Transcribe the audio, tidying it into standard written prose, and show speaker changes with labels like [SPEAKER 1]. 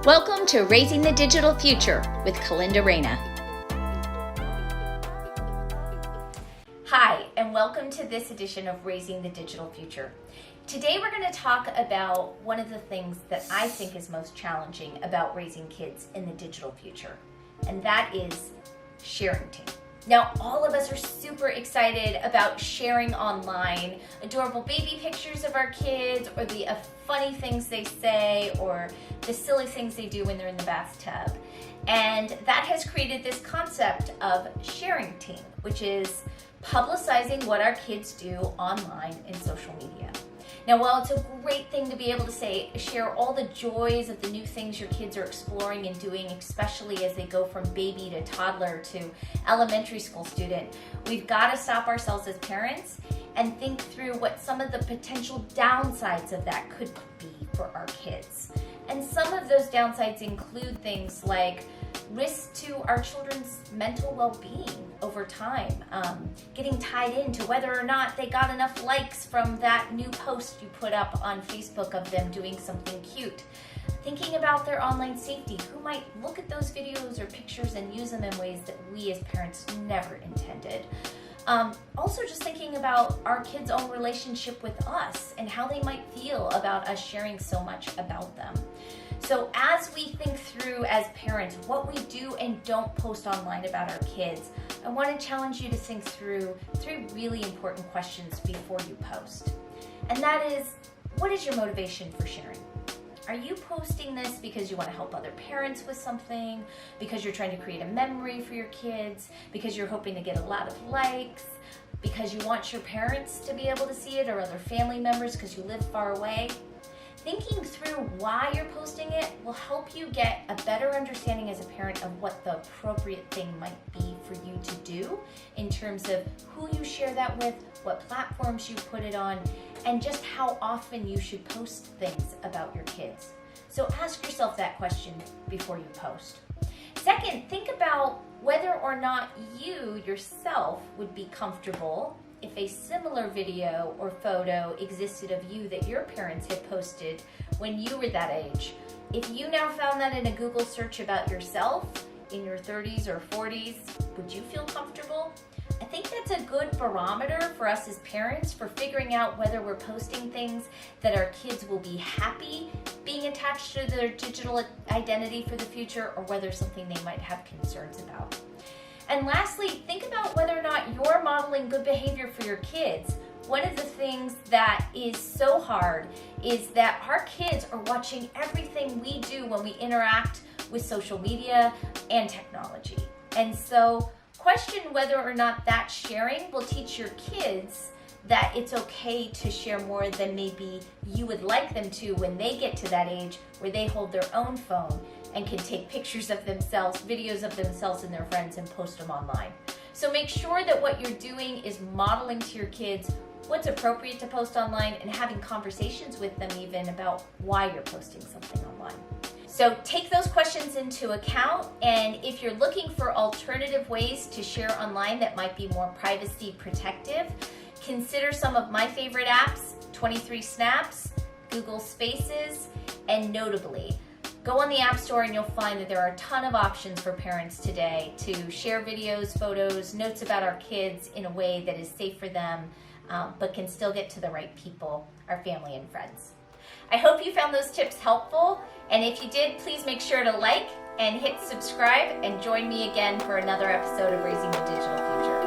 [SPEAKER 1] Welcome to Raising the Digital Future with Kalinda. Hi, and welcome to this edition of Raising the Digital Future. Today we're going to talk about one of the things that I think is most challenging about raising kids in the digital future, and that is sharenting. Now, all of us are super excited about sharing online adorable baby pictures of our kids, or the funny things they say, or the silly things they do when they're in the bathtub. And that has created this concept of sharenting, which is publicizing what our kids do online in social media. Now, while it's a great thing to be able to share all the joys of the new things your kids are exploring and doing, especially as they go from baby to toddler to elementary school student, we've got to stop ourselves as parents and think through what some of the potential downsides of that could be for our kids. And some of those downsides include things like risks to our children's mental well-being over time, getting tied into whether or not they got enough likes from that new post you put up on Facebook of them doing something cute, thinking about their online safety, who might look at those videos or pictures and use them in ways that we as parents never intended. Also just thinking about our kids' own relationship with us and how they might feel about us sharing so much about them. So as we think through as parents what we do and don't post online about our kids, I want to challenge you to think through 3 really important questions before you post. And that is, what is your motivation for sharing? Are you posting this because you want to help other parents with something, because you're trying to create a memory for your kids, because you're hoping to get a lot of likes, because you want your parents to be able to see it or other family members because you live far away? Thinking through why you're posting it will help you get a better understanding as a parent of what the appropriate thing might be for you to do in terms of who you share that with, what platforms you put it on, and just how often you should post things about your kids. So ask yourself that question before you post. Second, think about whether or not you yourself would be comfortable if a similar video or photo existed of you that your parents had posted when you were that age. If you now found that in a Google search about yourself in your 30s or 40s, would you feel comfortable? I think that's a good barometer for us as parents for figuring out whether we're posting things that our kids will be happy being attached to their digital identity for the future, or whether something they might have concerns about. And lastly, think about whether or not you're modeling good behavior for your kids. One of the things that is so hard is that our kids are watching everything we do when we interact with social media and technology. And so question whether or not that sharing will teach your kids that it's okay to share more than maybe you would like them to when they get to that age where they hold their own phone and can take pictures of themselves, videos of themselves and their friends, and post them online. So make sure that what you're doing is modeling to your kids what's appropriate to post online and having conversations with them even about why you're posting something online. So take those questions into account, and if you're looking for alternative ways to share online that might be more privacy protective, consider some of my favorite apps, 23 Snaps, Google Spaces, and Notably. Go on the App Store and you'll find that there are a ton of options for parents today to share videos, photos, notes about our kids in a way that is safe for them, but can still get to the right people, our family and friends. I hope you found those tips helpful, and if you did, please make sure to like and hit subscribe and join me again for another episode of Raising the Digital Future.